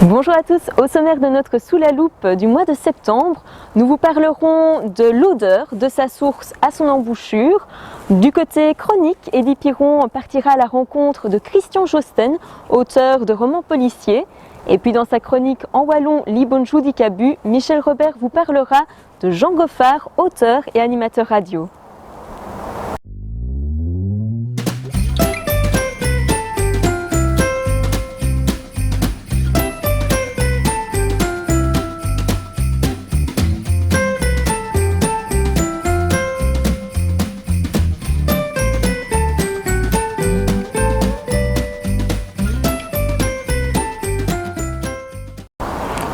Bonjour à tous, au sommaire de notre Sous la loupe du mois de septembre, nous vous parlerons de l'odeur, de sa source à son embouchure. Du côté chronique, Eddy Piron partira à la rencontre de Christian Josten, auteur de romans policiers. Et puis dans sa chronique en wallon Libonjou Dikabu, Michel Robert vous parlera de Jean Goffard, auteur et animateur radio.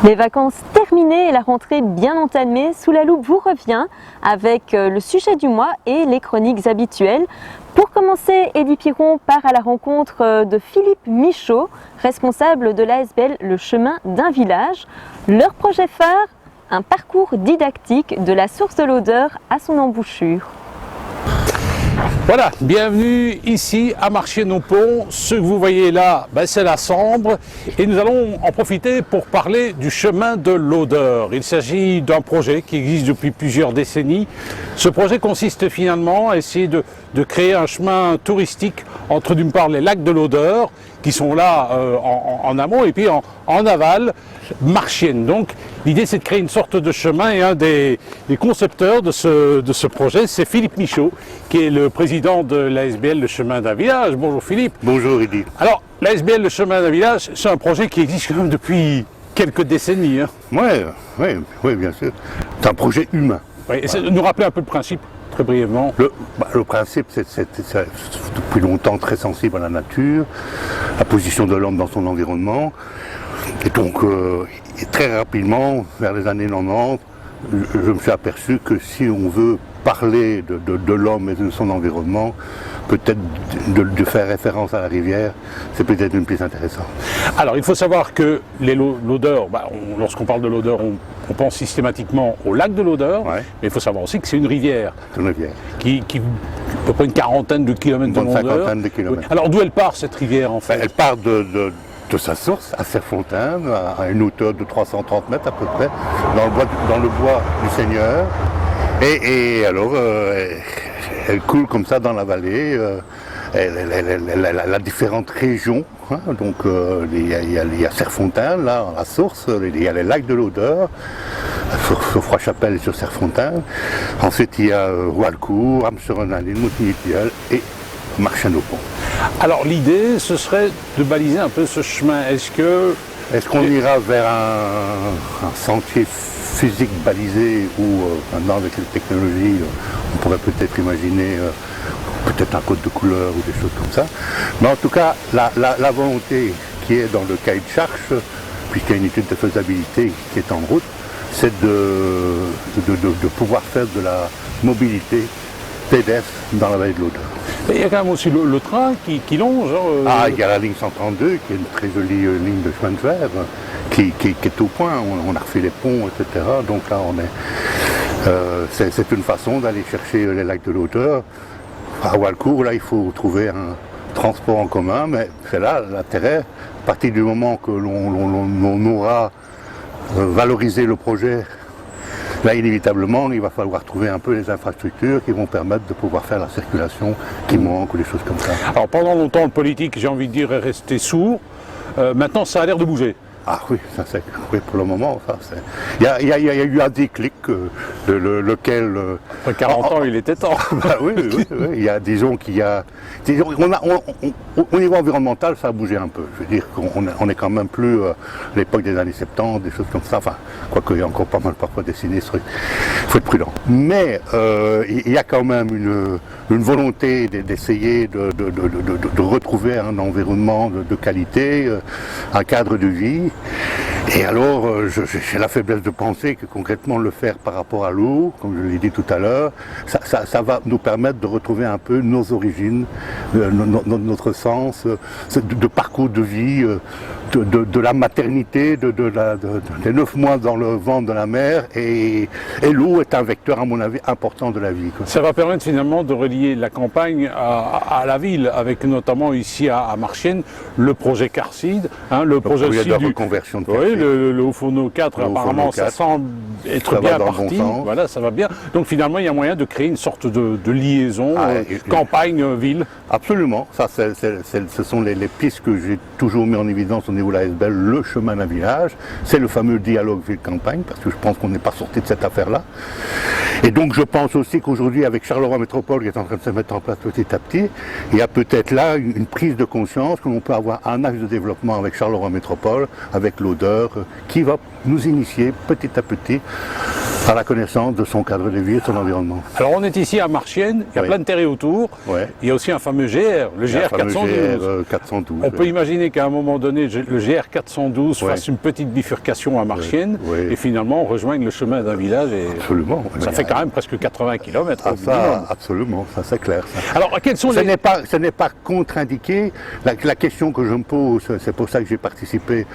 Les vacances terminées et la rentrée bien entamée, Sous la loupe vous revient avec le sujet du mois et les chroniques habituelles. Pour commencer, Eddy Piron part à la rencontre de Philippe Michaud, responsable de l'ASBL Le Chemin d'un village. Leur projet phare, un parcours didactique de la source de l'odeur à son embouchure. Voilà, bienvenue ici à Marchienne-au-Pont. Ce que vous voyez là, c'est la Sambre et nous allons en profiter pour parler du chemin de l'odeur. Il s'agit d'un projet qui existe depuis plusieurs décennies. Ce projet consiste finalement à essayer de créer un chemin touristique entre d'une part les lacs de l'odeur qui sont là en amont et puis en aval, Marchienne. Donc l'idée c'est de créer une sorte de chemin et un des concepteurs de ce projet c'est Philippe Michaud qui est le président de l'ASBL Le Chemin d'un village. Bonjour Philippe. Bonjour Eddy. Alors l'ASBL Le Chemin d'un village c'est un projet qui existe quand même depuis quelques décennies. Oui, bien sûr. C'est un projet humain. Oui, nous rappeler un peu le principe très brièvement. Le principe c'est depuis longtemps très sensible à la nature, la position de l'homme dans son environnement. Et donc, très rapidement, vers les années 90, je me suis aperçu que si on veut parler de l'homme et de son environnement, peut-être de faire référence à la rivière, c'est peut-être une piste intéressante. Alors, il faut savoir que l'odeur, lorsqu'on parle de l'odeur, on pense systématiquement au lac de l'odeur, Ouais. mais il faut savoir aussi que c'est une rivière. C'est une rivière. Qui à peu près une quarantaine de kilomètres de Une longueur. cinquantaine de kilomètres. Oui. Alors, d'où elle part cette rivière en fait? Elle part de sa source, à Serfontaine, à une hauteur de 330 mètres à peu près, dans le bois du Seigneur. Et alors, elle coule comme ça dans la vallée. Elle a différentes régions. Hein, donc, il y a Serfontaine, là, à la source. Il y a les lacs de l'odeur, sur Froidchapelle et sur Serfontaine. Ensuite, il y a Roualcourt, Amserenalin, Moutigny-Tilleul et Marchienne-au-Pont. Alors, l'idée, ce serait de baliser un peu ce chemin. Est-ce qu'on ira vers un sentier physique balisé ou maintenant avec les technologies, on pourrait peut-être imaginer peut-être un code de couleur ou des choses comme ça. Mais en tout cas, la volonté qui est dans le cahier de charge, puisqu'il y a une étude de faisabilité qui est en route, c'est de pouvoir faire de la mobilité pédestre dans la vallée de l'Odeur. Mais il y a quand même aussi le train qui longe. Il y a la ligne 132 qui est une très jolie ligne de chemin de fer qui est au point. On a refait les ponts, etc. Donc là, c'est une façon d'aller chercher les lacs de l'Odeur. À Roualcourt, là, il faut trouver un transport en commun, mais c'est là l'intérêt. À partir du moment que l'on aura valorisé le projet, là, inévitablement, il va falloir trouver un peu les infrastructures qui vont permettre de pouvoir faire la circulation qui manque ou des choses comme ça. Alors pendant longtemps, le politique, j'ai envie de dire, est resté sourd. Maintenant, ça a l'air de bouger. Ah oui, oui, pour le moment, il y a eu un déclic lequel... Après 40 ans, il était temps. Oui, disons qu'il y a... au niveau environnemental, ça a bougé un peu. Je veux dire qu'on n'est quand même plus à l'époque des années 70, des choses comme ça. Enfin, quoique il y a encore pas mal parfois des sinistres. Il faut être prudent. Mais il y a quand même une volonté d'essayer de retrouver un environnement de qualité, un cadre de vie. Et alors, j'ai la faiblesse de penser que concrètement le faire par rapport à l'eau, comme je l'ai dit tout à l'heure, ça va nous permettre de retrouver un peu nos origines, notre sens de parcours de vie, de la maternité, des 9 mois dans le ventre de la mère. Et l'eau est un vecteur, à mon avis, important de la vie, quoi. Ça va permettre finalement de relier la campagne à la ville, avec notamment ici à Marchiennes le projet Carcide, le projet aussi de reconversion de oui, le Haut-Fourneau 4, apparemment ça semble être bien parti, voilà, ça va bien. Donc finalement il y a moyen de créer une sorte de liaison campagne-ville. Absolument, ça ce sont les pistes que j'ai toujours mis en évidence au niveau de la SBL, le chemin d'un village, c'est le fameux dialogue ville-campagne, parce que je pense qu'on n'est pas sorti de cette affaire-là. Et donc je pense aussi qu'aujourd'hui, avec Charleroi Métropole qui est en train de se mettre en place petit à petit, il y a peut-être là une prise de conscience que l'on peut avoir un axe de développement avec Charleroi Métropole, avec l'odeur, qui va nous initier petit à petit à la connaissance de son cadre de vie et de son environnement. Alors on est ici à Marchiennes, il y a plein de terrains autour, il y a aussi un fameux GR, le GR 412. 412. On peut imaginer qu'à un moment donné, le GR 412 fasse une petite bifurcation à Marchiennes et finalement rejoigne le chemin d'un village. Et absolument. Ça fait quand même presque 80 km. Absolument, ça c'est clair. Ça. Alors quels sont ce n'est pas contre-indiqué. La question que je me pose, c'est pour ça que j'ai participé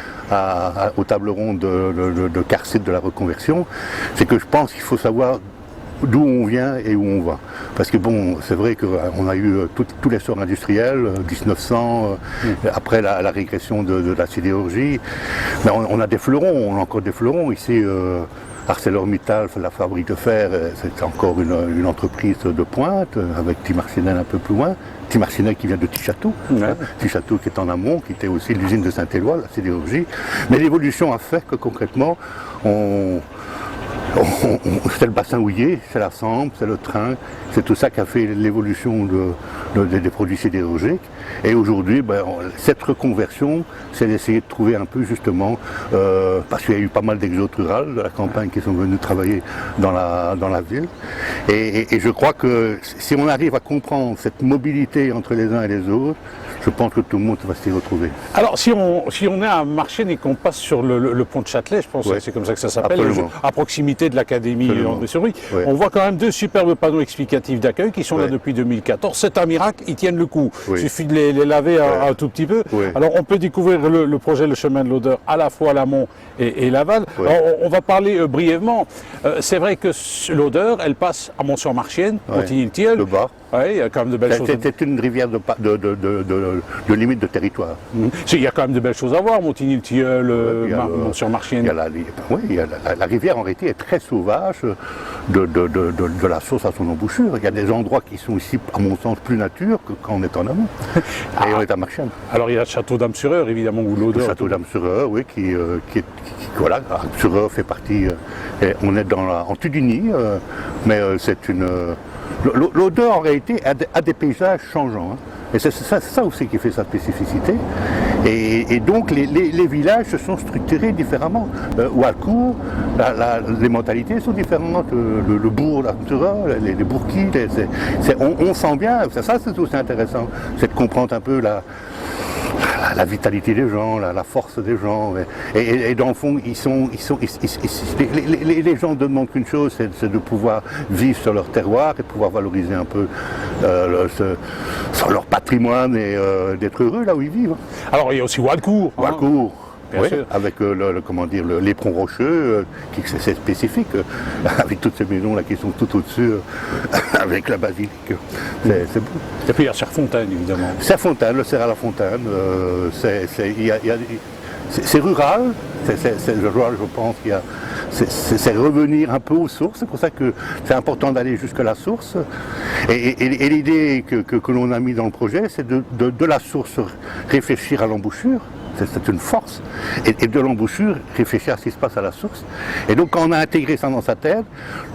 aux tables rondes de Carcide de la reconversion, c'est que je pense qu'il faut savoir d'où on vient et où on va. Parce que bon, c'est vrai qu'on a eu tout l'essor industriel, 1900, après la régression de la sidérurgie, mais on a des fleurons, on a encore des fleurons ici. ArcelorMittal, la fabrique de fer, c'est encore une entreprise de pointe, avec Timarcinel un peu plus loin. Timarcinel qui vient de Tichâteau, Tichâteau qui est en amont, qui était aussi l'usine de Saint-Éloi, la sidérurgie. Mais l'évolution a fait que concrètement, c'est le bassin houillé, c'est la Sambre, c'est le train, c'est tout ça qui a fait l'évolution des produits sidérurgiques. Et aujourd'hui, cette reconversion, c'est d'essayer de trouver un peu justement, parce qu'il y a eu pas mal d'exodes rurales de la campagne qui sont venus travailler dans la ville. Et je crois que si on arrive à comprendre cette mobilité entre les uns et les autres, je pense que tout le monde va s'y retrouver. Alors si on est à Marchiennes et qu'on passe sur le pont de Châtelet, je pense que c'est comme ça que ça s'appelle, à proximité de l'académie André Sauruy, on voit quand même 2 superbes panneaux explicatifs d'accueil qui sont là depuis 2014. C'est un miracle, ils tiennent le coup. Il suffit de les laver un tout petit peu. Alors on peut découvrir le projet Le Chemin de l'Odeur à la fois à l'amont et l'aval. On va parler brièvement. C'est vrai que l'Odeur, elle passe à Mont-sur-Marchienne, Montigny-le-Tilleul. Le bas. Oui, il y a quand même de belles choses. C'était une rivière de limite de territoire. Il y a quand même de belles choses à voir, Montigny-le-Tilleul, Mont-sur-Marchienne. Il y a la rivière en réalité est très sauvage de la source à son embouchure. Il y a des endroits qui sont ici, à mon sens, plus nature que quand on est en amont. Et on est à Marchiennes. Alors il y a le château d'Amsureur, évidemment, où l'Odeur. Le château d'Amsureur, oui, voilà, Amsureur fait partie. On est en Tudunie, mais c'est une. L'Odeur en réalité a des paysages changeants. Et c'est ça aussi qui fait sa spécificité. Et donc les villages se sont structurés différemment. Walcourt, les mentalités sont différentes. Le bourg, les bourgquis, on sent bien, ça c'est aussi intéressant, c'est de comprendre un peu la vitalité des gens, la force des gens. Et dans le fond, les gens ne demandent qu'une chose, c'est de pouvoir vivre sur leur terroir et de pouvoir valoriser un peu sur leur patrimoine et d'être heureux là où ils vivent. Alors il y a aussi Walcourt. Walcourt. Oui, avec l'éperon rocheux, c'est spécifique, avec toutes ces maisons là qui sont tout au-dessus, avec la basilique. C'est beau. Et puis il y a Serfontaine, évidemment. Serfontaine, le cerf à la fontaine, c'est rural, je pense qu'il y a. C'est revenir un peu aux sources, c'est pour ça que c'est important d'aller jusqu'à la source. Et l'idée que l'on a mis dans le projet, c'est de la source réfléchir à l'embouchure. C'est une force. Et de l'embouchure, réfléchir à ce qui se passe à la source. Et donc, quand on a intégré ça dans sa tête,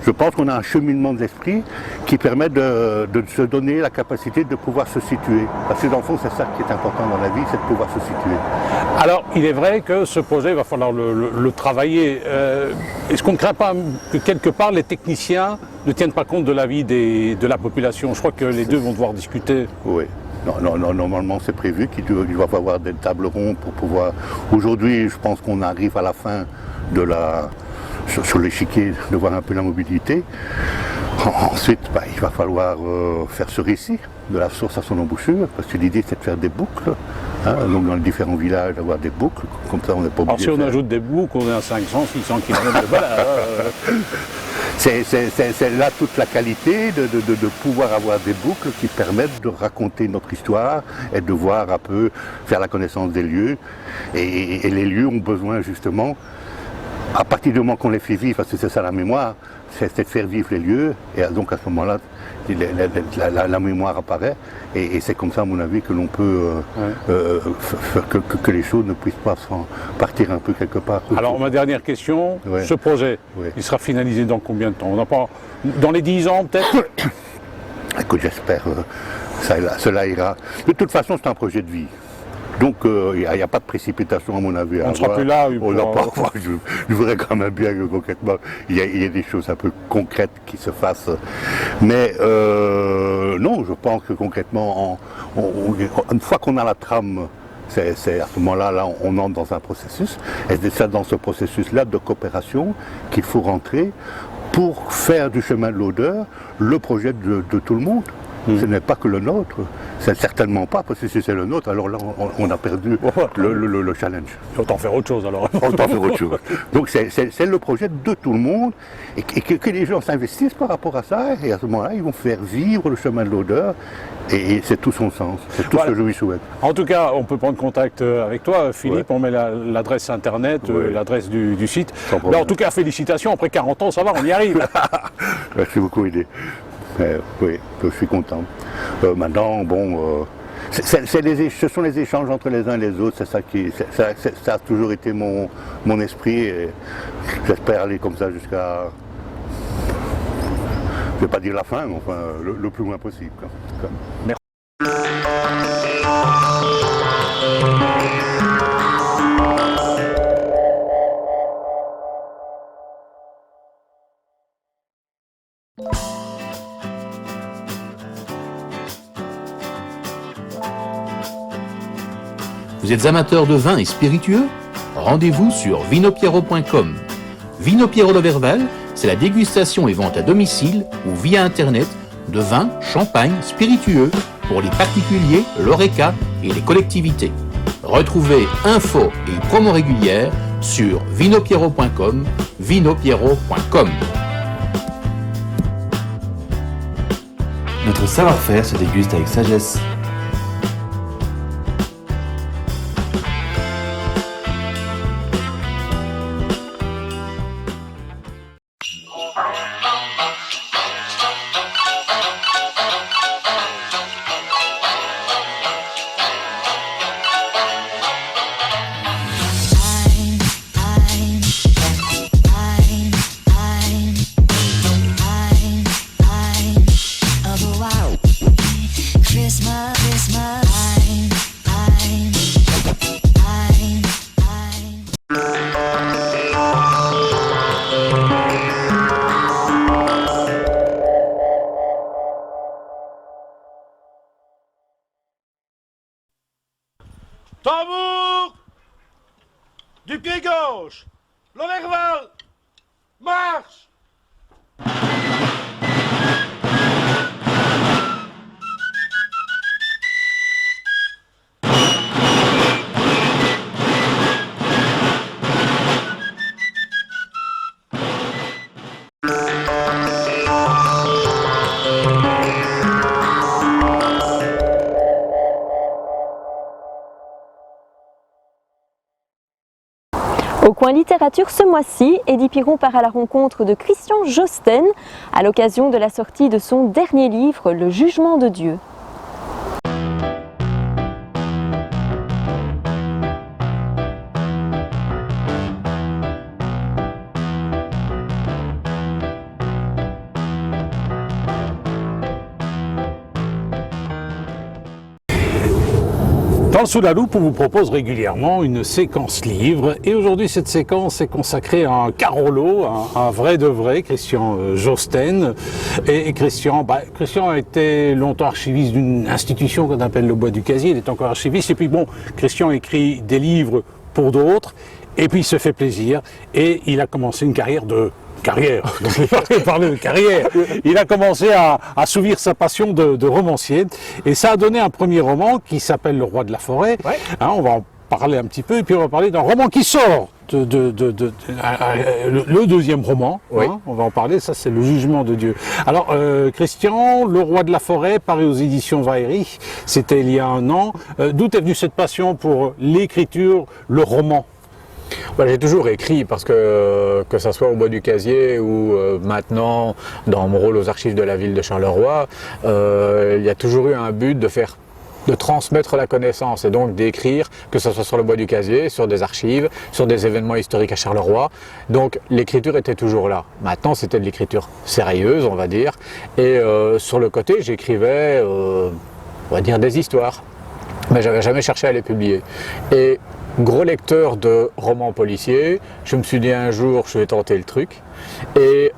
je pense qu'on a un cheminement de l'esprit qui permet de se donner la capacité de pouvoir se situer. Parce que dans le fond, c'est ça qui est important dans la vie, c'est de pouvoir se situer. Alors, il est vrai que ce projet, il va falloir le travailler. Est-ce qu'on ne craint pas que quelque part, les techniciens ne tiennent pas compte de l'avis de la population? Je crois que les deux vont devoir discuter. Oui. Normalement, c'est prévu qu'il doit y avoir des tables rondes pour pouvoir... Aujourd'hui, je pense qu'on arrive à la fin de sur l'échiquier de voir un peu la mobilité. Ensuite, il va falloir faire ce récit de la source à son embouchure, parce que l'idée c'est de faire des boucles, donc dans les différents villages d'avoir des boucles, comme ça on n'est pas obligé. Alors si on ajoute des boucles, on est à 500, 600 km de balade. C'est là toute la qualité de pouvoir avoir des boucles qui permettent de raconter notre histoire et de voir un peu, faire la connaissance des lieux. Et les lieux ont besoin justement, à partir du moment qu'on les fait vivre, parce que c'est ça la mémoire, c'est de faire vivre les lieux, et donc à ce moment-là, la mémoire apparaît, et c'est comme ça, à mon avis, que l'on peut, que les choses ne puissent pas partir un peu quelque part. Alors ma dernière question, ce projet, il sera finalisé dans combien de temps? On n'a pas, dans les 10 ans peut-être? Écoute, j'espère, cela ira. De toute façon, c'est un projet de vie. Donc il n'y a pas de précipitation à mon avis. On ne sera plus là. Je voudrais quand même bien que concrètement il y ait des choses un peu concrètes qui se fassent. Mais non, je pense que concrètement, une fois qu'on a la trame, c'est à ce moment-là, on entre dans un processus. Et c'est dans ce processus-là de coopération qu'il faut rentrer pour faire du chemin de l'odeur le projet de tout le monde. Ce n'est pas que le nôtre, c'est certainement pas, parce que si c'est le nôtre, alors là on a perdu le challenge. Autant faire autre chose alors. Autant faire autre chose. Donc c'est le projet de tout le monde, et que les gens s'investissent par rapport à ça, et à ce moment-là ils vont faire vivre le chemin de l'odeur, et c'est tout son sens, c'est tout ce que je lui souhaite. En tout cas, on peut prendre contact avec toi, Philippe, on met l'adresse internet, l'adresse du site. Là, en tout cas, félicitations, après 40 ans, ça va, on y arrive. Merci beaucoup, Idée. Oui, je suis content. Maintenant, bon, ce sont les échanges entre les uns et les autres, c'est ça ça a toujours été mon esprit, et j'espère aller comme ça jusqu'à, je ne vais pas dire la fin, mais enfin le plus loin possible. Merci. Vous êtes amateur de vin et spiritueux? Rendez-vous sur vinopiero.com. Vino Piero de Verval, c'est la dégustation et vente à domicile ou via Internet de vins, champagne, spiritueux pour les particuliers, l'ORECA et les collectivités. Retrouvez infos et promos régulières sur vinopiero.com, vinopiero.com. Notre savoir-faire se déguste avec sagesse. Tambour! Du pied gauche! L'Overval! Marche! Au coin littérature ce mois-ci, Eddy Piron part à la rencontre de Christian Josten à l'occasion de la sortie de son dernier livre, Le Jugement de Dieu. Dans le Sous la loupe, on vous propose régulièrement une séquence livre. Et aujourd'hui, cette séquence est consacrée à un Carolo, un vrai de vrai, Christian Josten. Et Christian a été longtemps archiviste d'une institution qu'on appelle le Bois du Casier. Il est encore archiviste. Et puis bon, Christian écrit des livres pour d'autres. Et puis il se fait plaisir. Et il a commencé une carrière. Donc il fallait parler de carrière. Il a commencé à assouvir sa passion de romancier. Et ça a donné un premier roman qui s'appelle Le Roi de la Forêt. Ouais. Hein, on va en parler un petit peu. Et puis on va parler d'un roman qui sort. Le deuxième roman, oui. Hein, on va en parler, ça c'est Le Jugement de Dieu. Alors Christian, Le Roi de la Forêt, paru aux éditions Valéry, c'était il y a un an. D'où est venue cette passion pour l'écriture, le roman? J'ai toujours écrit parce que ça soit au Bois du Casier ou maintenant dans mon rôle aux archives de la ville de Charleroi, il y a toujours eu un but de transmettre la connaissance et donc d'écrire, que ce soit sur le Bois du Casier, sur des archives, sur des événements historiques à Charleroi. Donc l'écriture était toujours là. Maintenant c'était de l'écriture sérieuse, on va dire, et sur le côté j'écrivais, on va dire, des histoires, mais j'avais jamais cherché à les publier. Et gros lecteur de romans policiers, je me suis dit un jour je vais tenter le truc et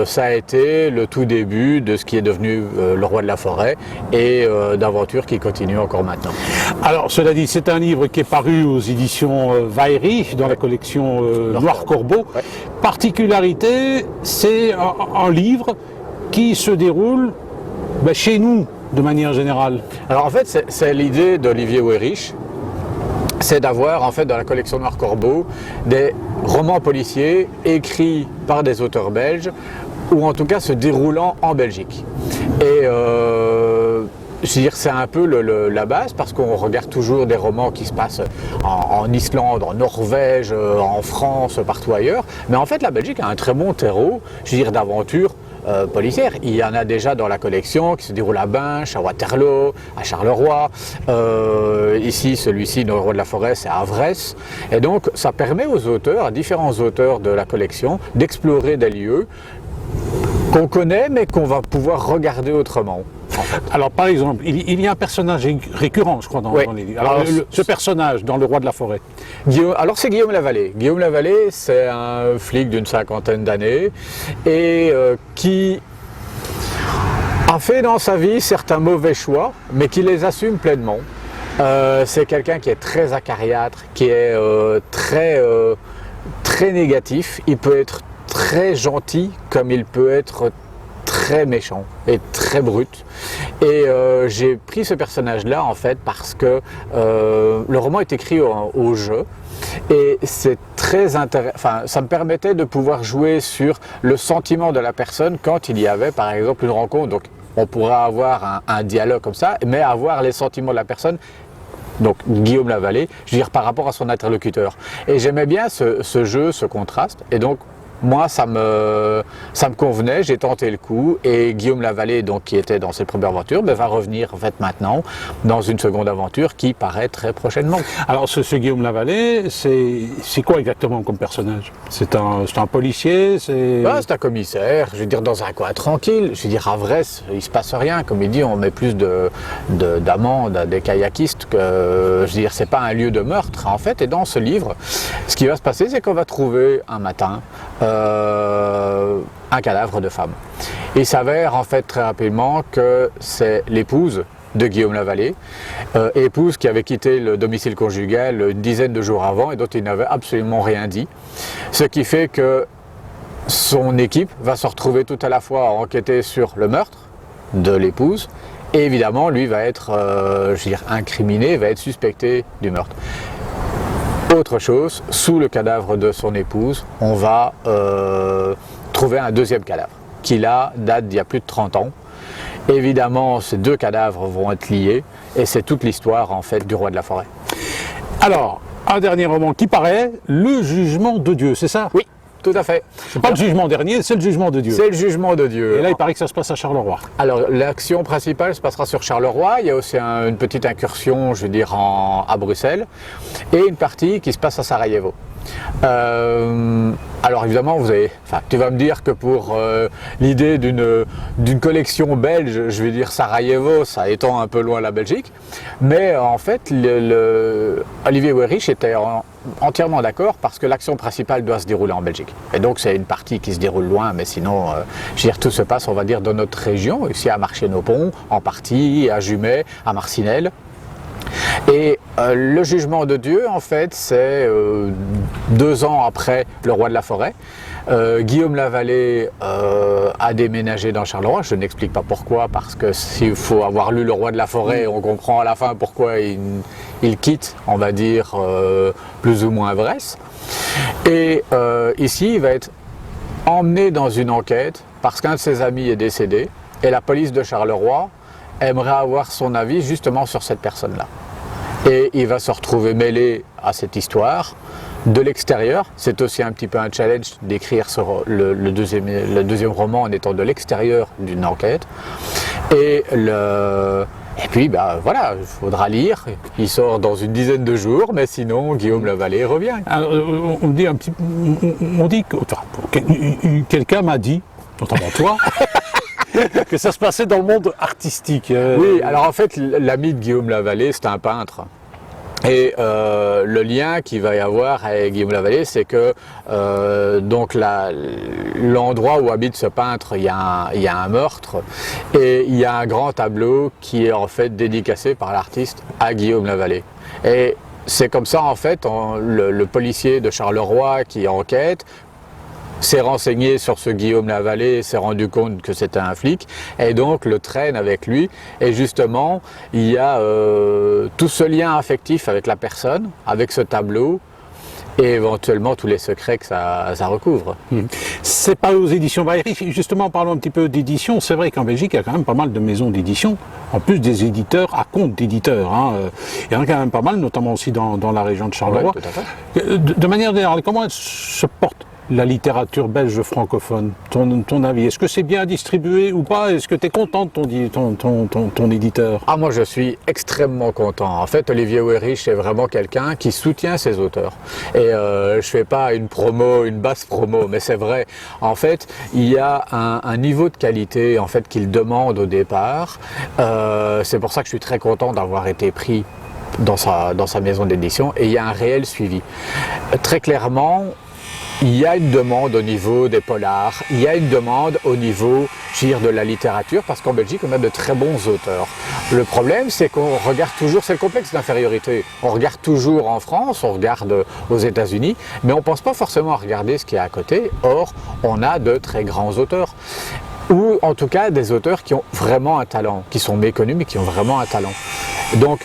ça a été le tout début de ce qui est devenu Le Roi de la Forêt et d'aventures qui continuent encore maintenant. Alors cela dit, c'est un livre qui est paru aux éditions Valéry dans la collection Noir Corbeau. Ouais. Particularité, c'est un livre qui se déroule chez nous de manière générale. Alors en fait c'est l'idée d'Olivier Weyrich. C'est d'avoir en fait dans la collection Noir Corbeau des romans policiers écrits par des auteurs belges ou en tout cas se déroulant en Belgique. Et je veux dire, c'est un peu la base parce qu'on regarde toujours des romans qui se passent en Islande, en Norvège, en France, partout ailleurs. Mais en fait la Belgique a un très bon terreau, je veux dire, d'aventure policière. Il y en a déjà dans la collection qui se déroule à Binche, à Waterloo, à Charleroi. Ici, celui-ci, Le Roi de la Forêt, c'est à Avresse. Et donc, ça permet aux auteurs, à différents auteurs de la collection, d'explorer des lieux qu'on connaît, mais qu'on va pouvoir regarder autrement. En fait. Alors, par exemple, il y a un personnage récurrent, je crois, dans les livres. Alors, ce personnage dans Le Roi de la Forêt. Alors, c'est Guillaume Lavallée. Guillaume Lavallée, c'est un flic d'une 50aine d'années et qui a fait dans sa vie certains mauvais choix, mais qui les assume pleinement. C'est quelqu'un qui est très acariâtre, qui est très négatif. Il peut être très gentil comme il peut être très méchant et très brut. Et j'ai pris ce personnage-là en fait parce que le roman est écrit au jeu et c'est très intéressant. Enfin, ça me permettait de pouvoir jouer sur le sentiment de la personne quand il y avait par exemple une rencontre. Donc on pourrait avoir un dialogue comme ça, mais avoir les sentiments de la personne. Donc Guillaume Lavallée, je veux dire par rapport à son interlocuteur. Et j'aimais bien ce jeu, ce contraste. Et donc moi, ça me convenait, j'ai tenté le coup et Guillaume Lavallée, donc, qui était dans cette première aventure, va revenir en fait maintenant dans une seconde aventure qui paraît très prochainement. Alors ce Guillaume Lavallée, c'est quoi exactement comme personnage? C'est un policier? C'est un commissaire, je veux dire dans un coin tranquille, je veux dire à Avresse, il se passe rien, comme il dit, on met plus d'amendes à des kayakistes que, je veux dire, c'est pas un lieu de meurtre en fait. Et dans ce livre, ce qui va se passer, c'est qu'on va trouver un matin un cadavre de femme. Il s'avère en fait très rapidement que c'est l'épouse de Guillaume Lavallée, épouse qui avait quitté le domicile conjugal une dizaine de jours avant et dont il n'avait absolument rien dit. Ce qui fait que son équipe va se retrouver tout à la fois à enquêter sur le meurtre de l'épouse et évidemment lui va être incriminé, va être suspecté du meurtre. Autre chose, sous le cadavre de son épouse, on va trouver un deuxième cadavre qui là date d'il y a plus de 30 ans. Évidemment, ces deux cadavres vont être liés et c'est toute l'histoire en fait du Roi de la Forêt. Alors, un dernier roman qui paraît, Le Jugement de Dieu, c'est ça? Oui. Tout à fait. C'est pas le jugement dernier, c'est le jugement de Dieu. C'est le jugement de Dieu. Et là, il paraît que ça se passe à Charleroi. Alors, l'action principale se passera sur Charleroi. Il y a aussi une petite incursion, je veux dire, à Bruxelles. Et une partie qui se passe à Sarajevo. Alors évidemment, tu vas me dire que pour l'idée d'une collection belge, je vais dire Sarajevo, ça étend un peu loin la Belgique, mais en fait, Olivier Weyrich était entièrement d'accord parce que l'action principale doit se dérouler en Belgique. Et donc c'est une partie qui se déroule loin, mais sinon, je veux dire, tout se passe, on va dire, dans notre région, ici à Marchienne-au-Pont, en partie, à Jumet, à Marcinelle. Et le jugement de Dieu, en fait, c'est 2 ans après le roi de la forêt. Guillaume Lavallée a déménagé dans Charleroi. Je n'explique pas pourquoi, parce que s'il faut avoir lu le roi de la forêt, on comprend à la fin pourquoi il quitte, on va dire, plus ou moins Bresse. Et ici, il va être emmené dans une enquête parce qu'un de ses amis est décédé et la police de Charleroi aimerait avoir son avis justement sur cette personne-là. Et il va se retrouver mêlé à cette histoire de l'extérieur. C'est aussi un petit peu un challenge d'écrire le deuxième roman en étant de l'extérieur d'une enquête. Et puis, voilà, il faudra lire. Il sort dans une dizaine de jours, mais sinon, Guillaume Lavallée revient. Alors, on dit que quelqu'un m'a dit, notamment toi, que ça se passait dans le monde artistique. Oui, alors en fait, l'ami de Guillaume Lavallée, c'est un peintre. Et le lien qu'il va y avoir avec Guillaume Lavallée, c'est que donc l'endroit où habite ce peintre, il y a un meurtre et il y a un grand tableau qui est en fait dédicacé par l'artiste à Guillaume Lavallée. Et c'est comme ça en fait, le policier de Charleroi qui enquête s'est renseigné sur ce Guillaume Lavallée, s'est rendu compte que c'était un flic et donc le traîne avec lui. Et justement, il y a tout ce lien affectif avec la personne, avec ce tableau et éventuellement tous les secrets que ça recouvre. C'est pas aux éditions Weyrich. Justement, parlons un petit peu d'édition. C'est vrai qu'en Belgique, il y a quand même pas mal de maisons d'édition, en plus des éditeurs à compte d'éditeurs. Il y en a quand même pas mal, notamment aussi dans la région de Charleroi. Ouais, tout à fait. De manière générale, comment elle se porte la littérature belge francophone, ton avis? Est-ce que c'est bien distribué ou pas? Est-ce que tu es content de ton éditeur? Ah, moi je suis extrêmement content. En fait, Olivier Weyrich est vraiment quelqu'un qui soutient ses auteurs. Et je fais pas une basse promo, mais c'est vrai. En fait, il y a un niveau de qualité en fait qu'il demande au départ. C'est pour ça que je suis très content d'avoir été pris dans sa maison d'édition. Et il y a un réel suivi. Très clairement, il y a une demande au niveau des polars, il y a une demande au niveau, je veux dire, de la littérature, parce qu'en Belgique, on a de très bons auteurs. Le problème, c'est qu'on regarde toujours, c'est le complexe d'infériorité. On regarde toujours en France, on regarde aux États-Unis, mais on ne pense pas forcément à regarder ce qui est à côté. Or, on a de très grands auteurs. Ou en tout cas, des auteurs qui ont vraiment un talent, qui sont méconnus, mais qui ont vraiment un talent. Donc,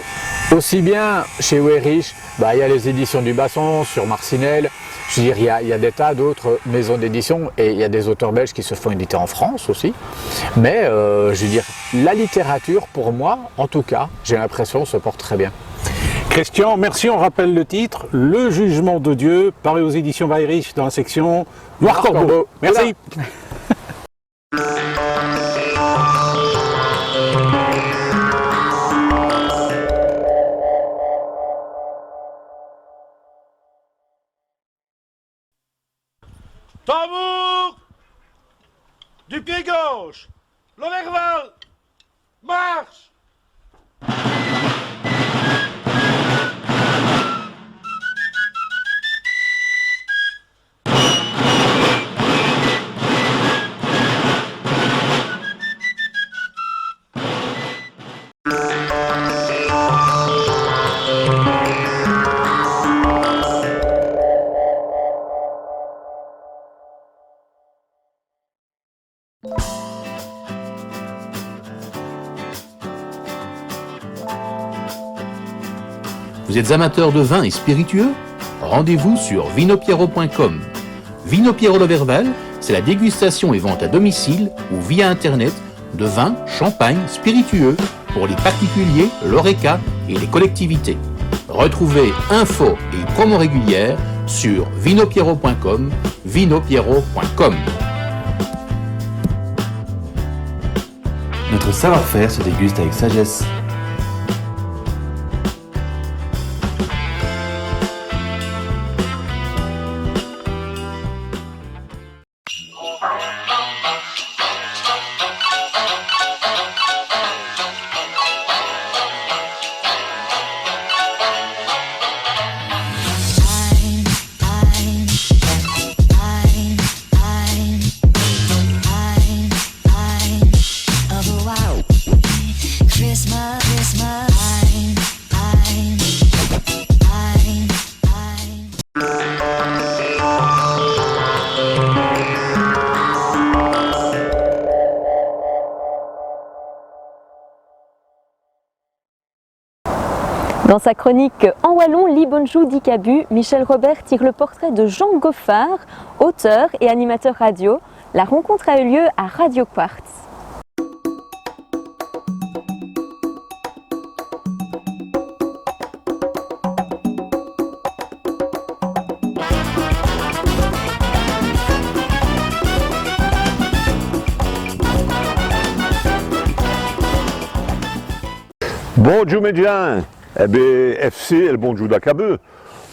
aussi bien chez Weyrich, il y a les éditions du Basson, sur Marcinelle. Je veux dire, il y a des tas d'autres maisons d'édition et il y a des auteurs belges qui se font éditer en France aussi. Mais je veux dire, la littérature, pour moi, en tout cas, j'ai l'impression, se porte très bien. Christian, merci. On rappelle le titre, Le Jugement de Dieu, paru aux éditions Weyrich dans la section Noir Corbeau. Merci. Tambour! Du pied gauche! L'Overval! Marche! Vous êtes amateur de vin et spiritueux? Rendez-vous sur vinopiero.com. Vino Piero Loverval, c'est la dégustation et vente à domicile ou via Internet de vins, champagne, spiritueux pour les particuliers, l'ORECA et les collectivités. Retrouvez infos et promos régulières sur vinopiero.com, vinopiero.com. Notre savoir-faire se déguste avec sagesse. Dans sa chronique En Wallon, Libonjou d'Icabu, Michel Robert tire le portrait de Jean Goffard, auteur et animateur radio. La rencontre a eu lieu à Radio Quartz. Bonjour médian, eh bien FC et le bonjour d'Acabeu.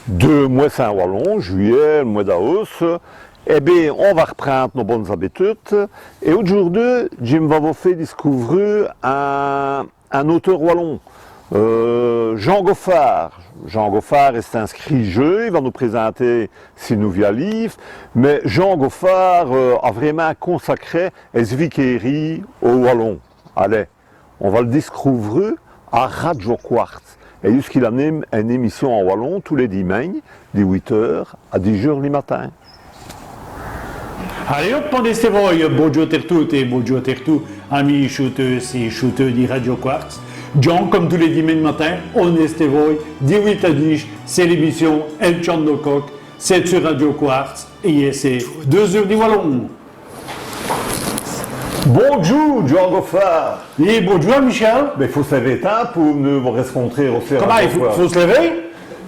2 mois Saint-Wallon, juillet, le mois d'Aos. Eh bien, on va reprendre nos bonnes habitudes. Et aujourd'hui, Jim va vous faire découvrir un auteur wallon, Jean Goffard. Jean Goffard est inscrit jeu, il va nous présenter ses nouveaux livres. Mais Jean Goffard a vraiment consacré Esvikéry au wallon. Allez, on va le découvrir à Radio Quartz. Et jusqu'il anime une émission en wallon tous les dimanches, de 8h à 10h le matin. Allez hop, on est bonjour à tous et bonjour à tous, amis shooters et shooters de Radio Quartz. John, comme tous les dimanches matin, on est de 8 à 10, c'est l'émission El Chant de Coq, c'est sur Radio Quartz et c'est 2 heures du wallon. Bonjour, Jean Goffard. Et bonjour, Michel. Mais il faut se lever tard pour nous rencontrer au faire. Comment il faut se lever?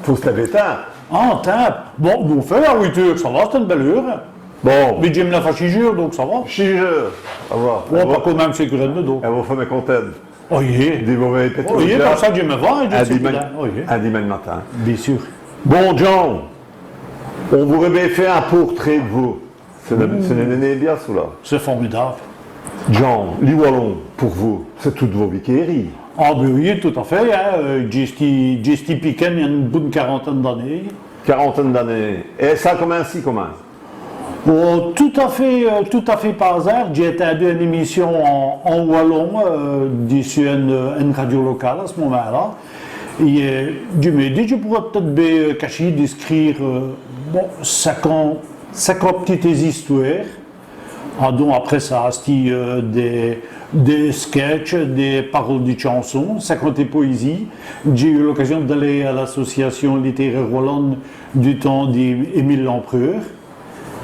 Il faut se lever tard. Ah, tard. Bon, nous fait à 8 heures, ça va, c'est une belle heure. Bon. Mais j'aime la fâchigure, donc ça va. 6 heures. Au revoir. Bon, pas quand même, c'est grave, donc. Elle vous fait mes contentes. Oh, yeah. Des mauvais pétroliers. Oh, yeah, comme ça, je me vois, et je sais pas. Oh, yeah. Un dimanche matin. Bien sûr. Bon, Jean, on vous aurait fait un portrait de vous. C'est bien, cela. C'est formidable. Jean, les Wallons, pour vous, c'est toutes vos viqueries. Ah ben oui, tout à fait. Hein. J'ai piqué il y a une bonne quarantaine d'années. Quarantaine d'années. Et ça commence comment? Oh, tout à fait par hasard. J'ai été à une émission en wallon, d'ici une radio locale à ce moment-là. Et je me dis, je pourrais peut-être cacher, d'écrire 50 petites histoires. Ah, donc après ça, c'était des sketchs, des paroles de chansons, 50 poésies. J'ai eu l'occasion d'aller à l'association littéraire wallonne du temps d'Émile Lempereur.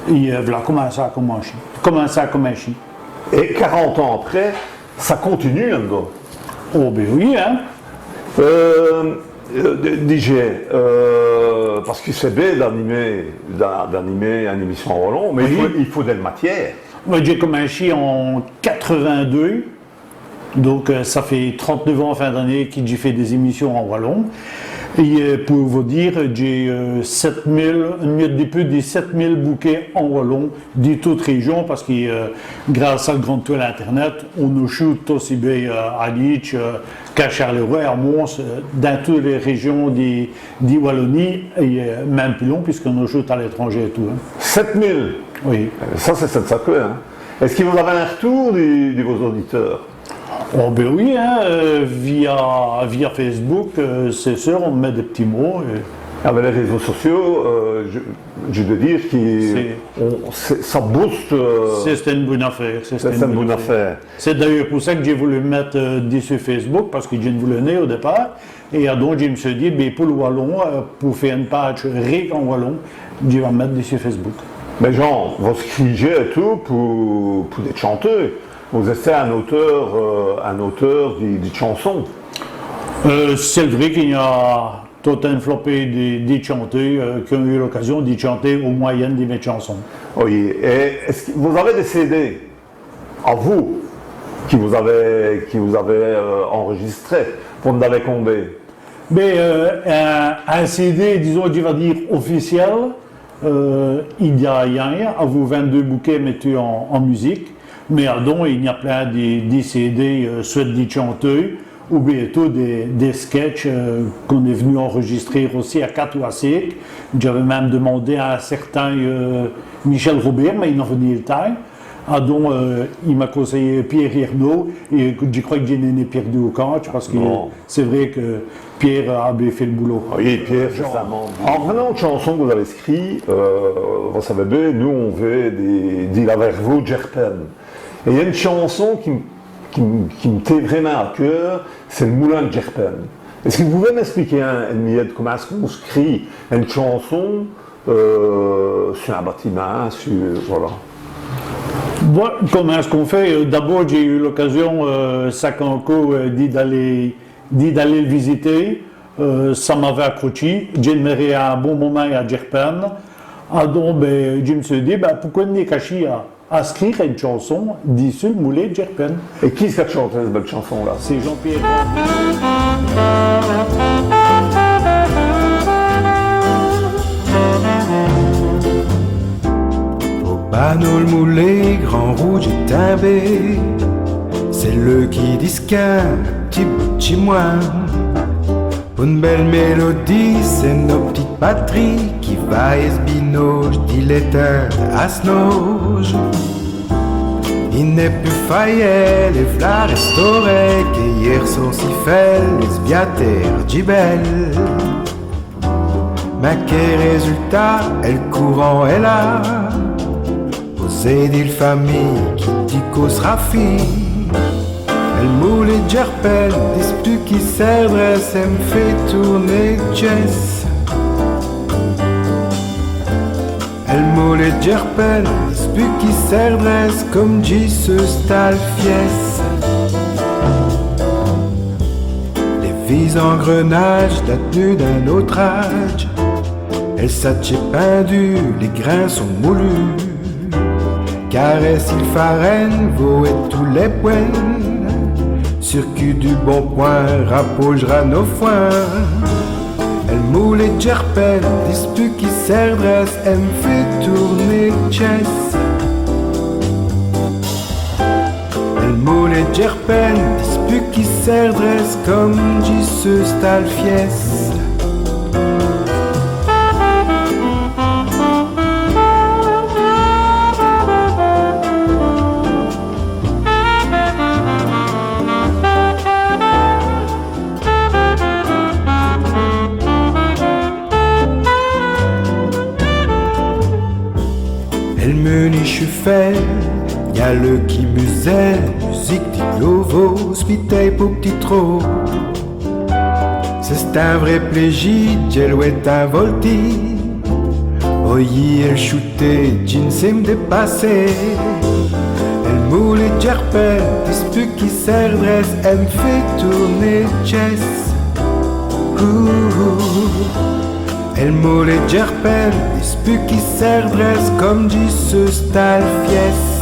Et voilà comment ça a commencé. Et 40 ans après, ça continue là-dedans. Oh ben oui, hein. DJ, parce que c'est bien d'animer une émission en wallon, mais oui. il faut de la matière. J'ai commencé en 82, donc ça fait 39 ans en fin d'année que j'ai fait des émissions en wallon. Et pour vous dire, j'ai un peu de 7000 bouquets en wallon de toute région, parce que grâce à le grand toile internet, on nous shoot aussi bien à Leach qu'à Charleroi, à Mons, dans toutes les régions de Wallonie, et même plus long, puisqu'on nous shoot à l'étranger et tout. Hein. 7000? Oui. Ça, c'est sacré. Hein. Est-ce que vous avez un retour de vos auditeurs? Oh ben oui, hein, via Facebook, c'est sûr, on met des petits mots. Avec les réseaux sociaux, je veux dire que ça booste. C'est une bonne affaire. C'est une bonne affaire. C'est d'ailleurs pour ça que j'ai voulu mettre sur Facebook, parce que je ne voulais pas au départ. Et donc je me suis dit, ben, pour le wallon, pour faire une page riche en wallon, je vais mettre sur Facebook. Mais Jean, vous écrivez et tout pour des chanteurs. Vous êtes un auteur de chansons. C'est vrai qu'il y a toute une flopée de chanteurs qui ont eu l'occasion de chanter au moyen de mes chansons. Oui, et est-ce que vous avez des CD à vous qui vous avez enregistré? Vous en avez combien? Mais un CD, disons, je vais dire officiel, il y a rien, à vous 22 bouquets mettus en musique. Mais donc, il y a plein de CD, soit des chanteurs, ou bientôt des sketchs qu'on est venu enregistrer aussi à 4 ou à 5. J'avais même demandé à un certain Michel Robert, mais il n'a venu le temps. Ah donc, il m'a conseillé Pierre Hirnaud, et je crois que j'ai né Pierre Ducamp, parce que c'est vrai que Pierre a bien fait le boulot. Oui, Pierre, c'est ça. En prenant une chanson que vous avez écrite, vous savez bien, nous on veut des Laverveau Gerpen. Et il y a une chanson qui me tient vraiment à cœur, c'est le Moulin de Gerpen. Est-ce que vous pouvez m'expliquer comment est-ce qu'on écrit une chanson sur un bâtiment, voilà. Bon, comment est-ce qu'on fait? D'abord, j'ai eu l'occasion, Sakanko, d'aller le visiter. Ça m'avait accroché. J'ai demandé un bon moment à Djerpen. Donc, je me suis dit, pourquoi ne pas cacher à écrire une chanson d'ici le moulet de Djerpen? Et qui est-ce qui a chanté cette belle chanson-là? C'est Jean-Pierre. Panneau le moulet, grand rouge et timbé, c'est le qui disquin, petit bout de chez moi. Pour une belle mélodie, c'est nos petites batteries qui va esbinoge, diletteur, asnoge. Il n'est plus faillet, les fleurs restaurées, qu'hier sont si fait, les sbiatères, gibel. Mais quel résultat, elle courant est là. C'est d'il famille qui dit qu'on sera fille. Elle moule et Djerpen, dispute qui s'adresse, elle me fait tourner Jess. Elle moule et Djerpen, dispute qui s'adresse, comme dit ce style fies. Les vis engrenages datent d'un autre âge. Elle s'atchait pendue, les grains sont moulus. Caresse il farine, vaut et tous les points. Circuit du bon point, rapprochera nos foins. Elle moule et Djerpen, dispute qui s'adresse, elle me fait tourner chess. Elle moule et Djerpen, dispute qui s'adresse, comme dit ce style fies. Y'a le qui muselle, musique d'Iglovo, spitay pour petit trop. C'est un vrai plaisir, Jello est un volti. Oyi, elle shootait, Jean sait me dépasser. Elle moule et Djerpen, dispute qui s'adresse, elle me fait tourner chess. Elle moule et Djerpen, dispute qui s'adresse, comme dit ce style fies.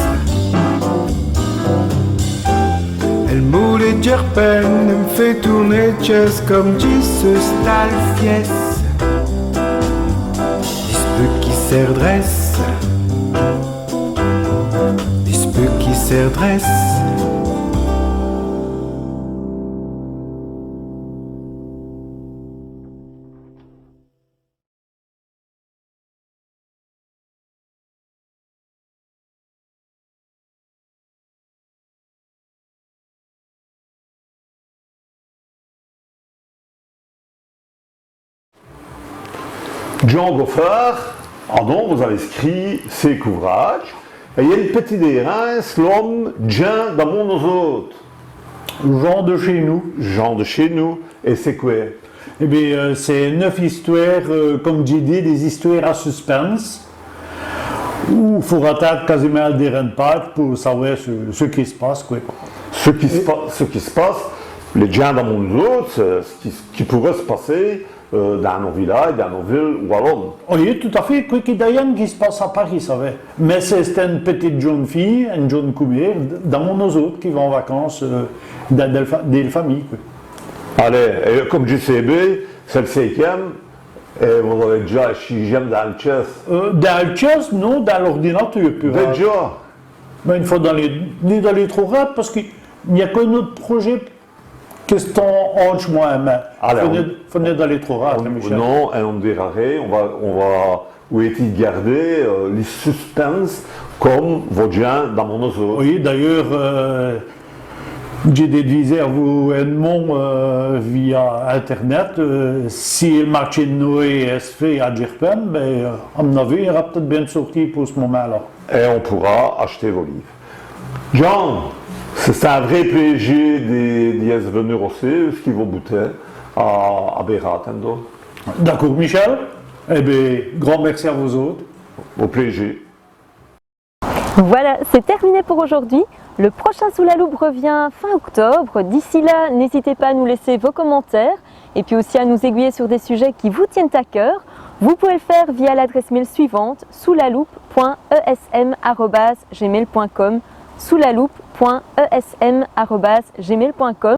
Elle moule et Djerpen, elle me fait tourner chess, comme dit ce style fies. Dispute qui s'adresse, dispute qui s'adresse. Jean Goffard, vous avez écrit ces ouvrages. Et il y a une petite errance, l'homme, Jean dans mon autres. Jean de chez nous. Jean de chez nous. Et c'est quoi? Eh bien, c'est 9 histoires, comme j'ai dit, des histoires à suspense, où il faut attendre quasiment des repas pour savoir ce qui se passe. Quoi. Ce qui se passe, les gens dans mon autre, ce qui pourrait se passer dans nos villages, dans nos villes wallonnes. Oui, tout à fait. Quoi qu'il y ait qui se passe à Paris, ça va. Mais c'est une petite jeune fille, une jeune coubère, dans mon autres qui va en vacances dans des familles. Quoi. Allez, et comme je sais bien, c'est le 5e, et vous avez déjà le 6e dans le chess. Dans le chess, non, dans l'ordinateur. Déjà? Mais une fois dans les trop rapides, parce qu'il n'y a qu'un autre projet. Qu'est-ce qu'on hanche moi, mais faut venir dans les trop rares, Michel. Non, et on dira rien, on va où est-il garder les suspens comme vos gens dans mon oiseau. Oui, d'ailleurs, j'ai déduisé à vous Edmond via Internet. Si le marché de Noé se fait à Djerpen, à mon avis, il y aura peut-être bien sorti pour ce moment-là. Et on pourra acheter vos livres. Jean, c'est un vrai plaisir d'y venir aussi, ce qui vous bouter. à Bérat. D'accord, Michel. Eh bien, grand merci à vous autres. Au plaisir. Voilà, c'est terminé pour aujourd'hui. Le prochain Sous la loupe revient fin octobre. D'ici là, n'hésitez pas à nous laisser vos commentaires et puis aussi à nous aiguiller sur des sujets qui vous tiennent à cœur. Vous pouvez le faire via l'adresse mail suivante souslalloupe.esm@gmail.com souslalloupe.esm@gmail.com.